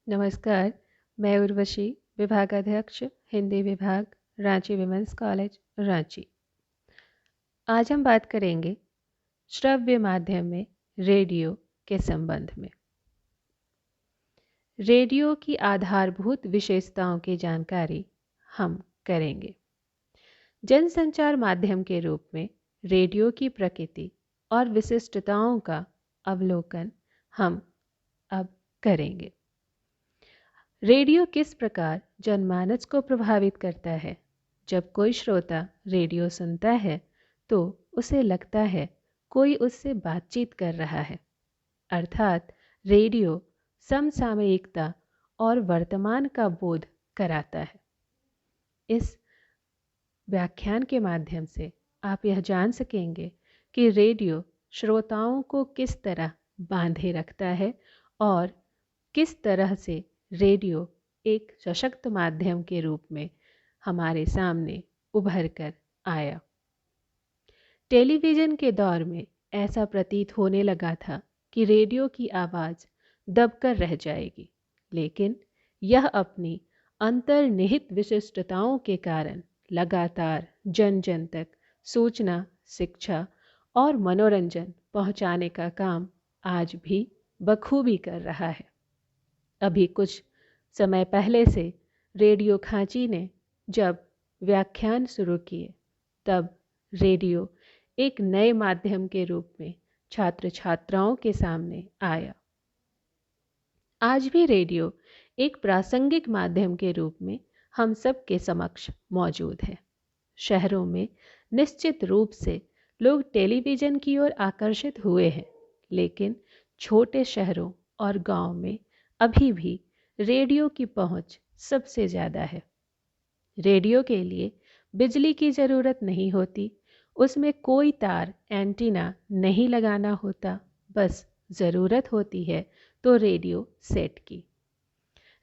नमस्कार, मैं उर्वशी, विभागाध्यक्ष हिंदी विभाग, रांची विमेंस कॉलेज, रांची। आज हम बात करेंगे श्रव्य माध्यम में रेडियो के संबंध में। रेडियो की आधारभूत विशेषताओं की जानकारी हम करेंगे। जनसंचार माध्यम के रूप में रेडियो की प्रकृति और विशिष्टताओं का अवलोकन हम अब करेंगे। रेडियो किस प्रकार जनमानस को प्रभावित करता है। जब कोई श्रोता रेडियो सुनता है तो उसे लगता है कोई उससे बातचीत कर रहा है, अर्थात रेडियो समसामयिकता और वर्तमान का बोध कराता है। इस व्याख्यान के माध्यम से आप यह जान सकेंगे कि रेडियो श्रोताओं को किस तरह बांधे रखता है और किस तरह से रेडियो एक सशक्त माध्यम के रूप में हमारे सामने उभर कर आया। टेलीविज़न के दौर में ऐसा प्रतीत होने लगा था कि रेडियो की आवाज़ दबकर रह जाएगी, लेकिन यह अपनी अंतर्निहित विशिष्टताओं के कारण लगातार जन जन तक सूचना, शिक्षा और मनोरंजन पहुंचाने का काम आज भी बखूबी कर रहा है। अभी कुछ समय पहले से रेडियो खांची ने जब व्याख्यान शुरू किए, तब रेडियो एक नए माध्यम के रूप में छात्र छात्राओं के सामने आया। आज भी रेडियो एक प्रासंगिक माध्यम के रूप में हम सब के समक्ष मौजूद है। शहरों में निश्चित रूप से लोग टेलीविज़न की ओर आकर्षित हुए हैं, लेकिन छोटे शहरों और गांव में अभी भी रेडियो की पहुंच सबसे ज़्यादा है। रेडियो के लिए बिजली की ज़रूरत नहीं होती, उसमें कोई तार एंटीना नहीं लगाना होता, बस ज़रूरत होती है तो रेडियो सेट की।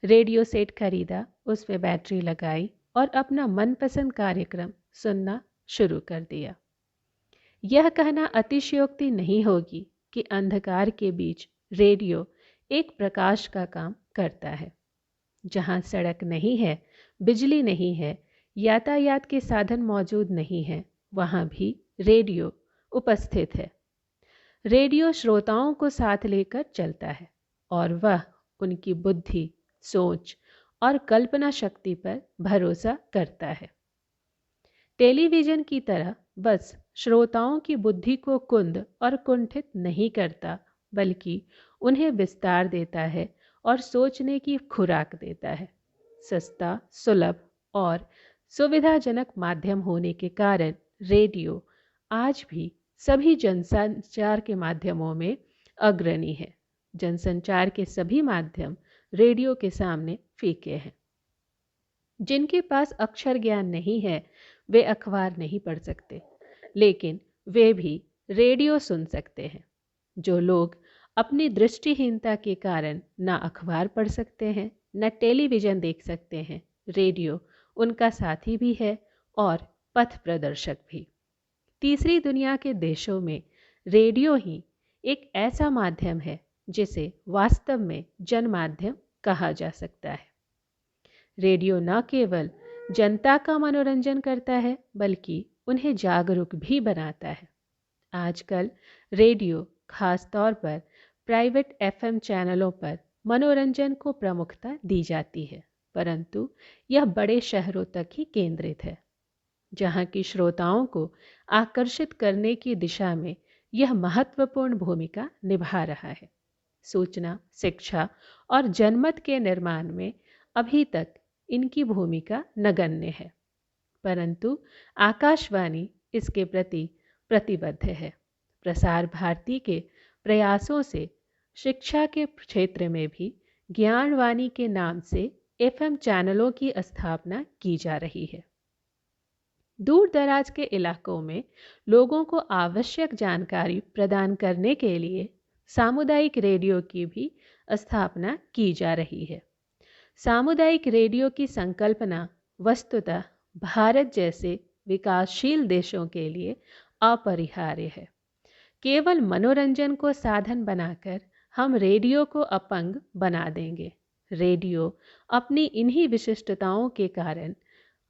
रेडियो सेट खरीदा, उस पर बैटरी लगाई और अपना मनपसंद कार्यक्रम सुनना शुरू कर दिया। यह कहना अतिशयोक्ति नहीं होगी कि अंधकार के बीच रेडियो एक प्रकाश का काम करता है। जहाँ सड़क नहीं है, बिजली नहीं है, यातायात के साधन मौजूद नहीं है, वहाँ भी रेडियो उपस्थित है। रेडियो श्रोताओं को साथ लेकर चलता है और वह उनकी बुद्धि, सोच और कल्पना शक्ति पर भरोसा करता है। टेलीविज़न की तरह बस श्रोताओं की बुद्धि को कुंद और कुंठित नहीं करता, बल्कि उन्हें विस्तार देता है और सोचने की खुराक देता है। सस्ता, सुलभ और सुविधाजनक माध्यम होने के कारण रेडियो आज भी सभी जनसंचार के माध्यमों में अग्रणी है। जनसंचार के सभी माध्यम रेडियो के सामने फीके हैं। जिनके पास अक्षर ज्ञान नहीं है वे अखबार नहीं पढ़ सकते, लेकिन वे भी रेडियो सुन सकते हैं। जो लोग अपनी दृष्टिहीनता के कारण न अखबार पढ़ सकते हैं न टेलीविज़न देख सकते हैं, रेडियो उनका साथी भी है और पथ प्रदर्शक भी। तीसरी दुनिया के देशों में रेडियो ही एक ऐसा माध्यम है जिसे वास्तव में जनमाध्यम कहा जा सकता है। रेडियो न केवल जनता का मनोरंजन करता है, बल्कि उन्हें जागरूक भी बनाता है। आजकल रेडियो खास तौर पर प्राइवेट एफएम चैनलों पर मनोरंजन को प्रमुखता दी जाती है, परंतु यह बड़े शहरों तक ही केंद्रित है। जहां की श्रोताओं को आकर्षित करने की दिशा में यह महत्वपूर्ण भूमिका निभा रहा है। सूचना, शिक्षा और जनमत के निर्माण में अभी तक इनकी भूमिका नगण्य है, परंतु आकाशवाणी इसके प्रति प्रतिबद्ध है। प्रसार भारती के प्रयासों से शिक्षा के क्षेत्र में भी ज्ञानवाणी के नाम से एफएम चैनलों की स्थापना की जा रही है। दूर दराज के इलाकों में लोगों को आवश्यक जानकारी प्रदान करने के लिए सामुदायिक रेडियो की भी स्थापना की जा रही है। सामुदायिक रेडियो की संकल्पना वस्तुतः भारत जैसे विकासशील देशों के लिए अपरिहार्य है। केवल मनोरंजन को साधन बनाकर हम रेडियो को अपंग बना देंगे। रेडियो अपनी इन्हीं विशिष्टताओं के कारण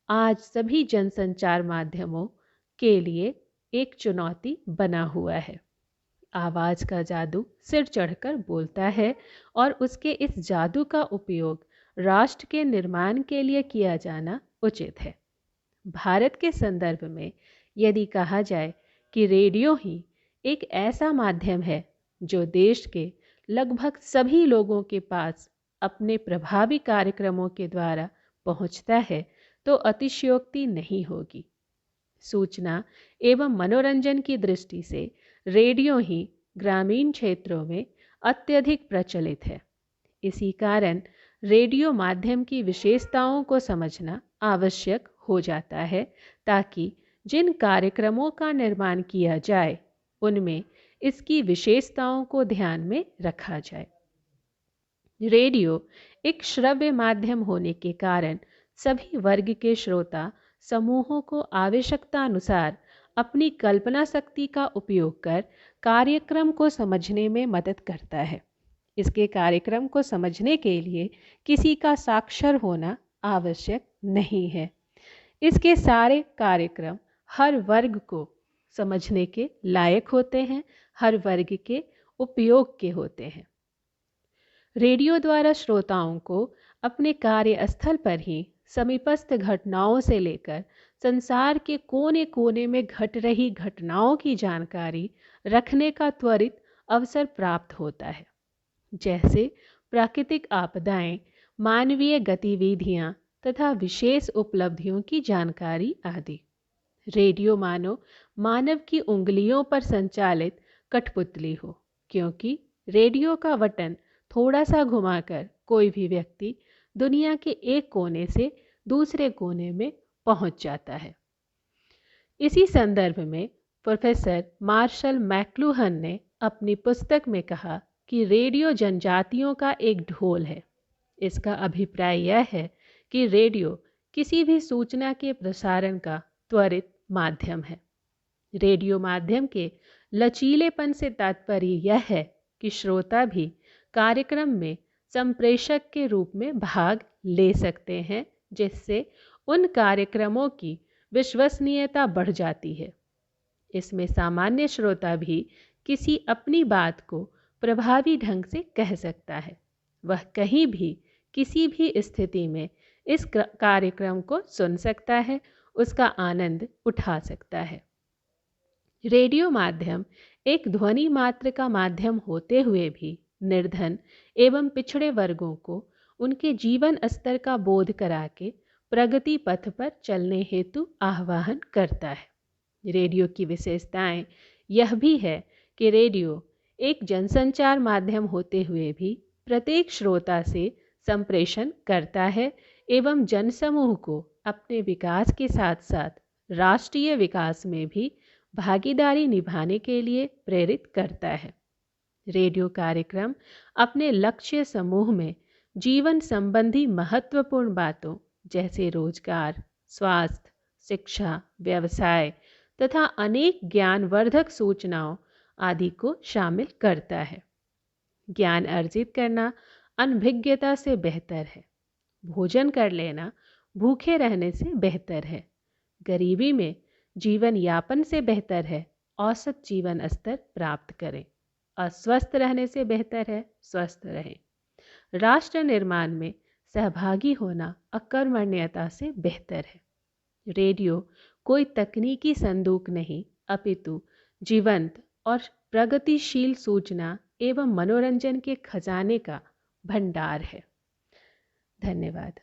आज सभी जनसंचार माध्यमों के लिए एक चुनौती बना हुआ है। आवाज़ का जादू सिर चढ़कर बोलता है और उसके इस जादू का उपयोग राष्ट्र के निर्माण के लिए किया जाना उचित है। भारत के संदर्भ में यदि कहा जाए कि रेडियो ही एक ऐसा माध्यम है जो देश के लगभग सभी लोगों के पास अपने प्रभावी कार्यक्रमों के द्वारा पहुंचता है, तो अतिशयोक्ति नहीं होगी। सूचना एवं मनोरंजन की दृष्टि से रेडियो ही ग्रामीण क्षेत्रों में अत्यधिक प्रचलित है। इसी कारण रेडियो माध्यम की विशेषताओं को समझना आवश्यक हो जाता है, ताकि जिन कार्यक्रमों का निर्माण किया जाए उनमें इसकी विशेषताओं को ध्यान में रखा जाए। रेडियो एक श्रव्य माध्यम होने के कारण सभी वर्ग के श्रोता समूहों को आवश्यकतानुसार अपनी कल्पना शक्ति का उपयोग कर कार्यक्रम को समझने में मदद करता है। इसके कार्यक्रम को समझने के लिए किसी का साक्षर होना आवश्यक नहीं है। इसके सारे कार्यक्रम हर वर्ग को समझने के लायक होते हैं, हर वर्ग के उपयोग के होते हैं। रेडियो द्वारा श्रोताओं को अपने कार्यस्थल पर ही समीपस्थ घटनाओं से लेकर संसार के कोने कोने में घट रही घटनाओं की जानकारी रखने का त्वरित अवसर प्राप्त होता है, जैसे प्राकृतिक आपदाएं, मानवीय गतिविधियां तथा विशेष उपलब्धियों की जानकारी आदि। रेडियो मानो मानव की उंगलियों पर संचालित कठपुतली हो, क्योंकि रेडियो का बटन थोड़ा सा घुमाकर कोई भी व्यक्ति दुनिया के एक कोने से दूसरे कोने में पहुंच जाता है। इसी संदर्भ में प्रोफेसर मार्शल मैक्लूहन ने अपनी पुस्तक में कहा कि रेडियो जनजातियों का एक ढोल है। इसका अभिप्राय यह है कि रेडियो किसी भी सूचना के प्रसारण का त्वरित माध्यम है। रेडियो माध्यम के लचीलेपन से तात्पर्य यह है कि श्रोता भी कार्यक्रम में संप्रेषक के रूप में भाग ले सकते हैं, जिससे उन कार्यक्रमों की विश्वसनीयता बढ़ जाती है। इसमें सामान्य श्रोता भी किसी अपनी बात को प्रभावी ढंग से कह सकता है। वह कहीं भी किसी भी स्थिति में इस कार्यक्रम को सुन सकता है, उसका आनंद उठा सकता है। रेडियो माध्यम एक ध्वनि मात्र का माध्यम होते हुए भी निर्धन एवं पिछड़े वर्गों को उनके जीवन स्तर का बोध करा के प्रगति पथ पर चलने हेतु आह्वान करता है। रेडियो की विशेषताएं यह भी है कि रेडियो एक जनसंचार माध्यम होते हुए भी प्रत्येक श्रोता से संप्रेषण करता है एवं जनसमूह को अपने विकास के साथ साथ राष्ट्रीय विकास में भी भागीदारी निभाने के लिए प्रेरित करता है। रेडियो कार्यक्रम अपने लक्ष्य समूह में जीवन संबंधी महत्वपूर्ण बातों जैसे रोजगार, स्वास्थ्य, शिक्षा, व्यवसाय तथा अनेक ज्ञानवर्धक सूचनाओं आदि को शामिल करता है। ज्ञान अर्जित करना अनभिज्ञता से बेहतर है। भोजन कर लेना भूखे रहने से बेहतर है। गरीबी में जीवन यापन से बेहतर है औसत जीवन स्तर प्राप्त करें। अस्वस्थ रहने से बेहतर है स्वस्थ रहें। राष्ट्र निर्माण में सहभागी होना अकर्मण्यता से बेहतर है। रेडियो कोई तकनीकी संदूक नहीं, अपितु जीवंत और प्रगतिशील सूचना एवं मनोरंजन के खजाने का भंडार है। धन्यवाद।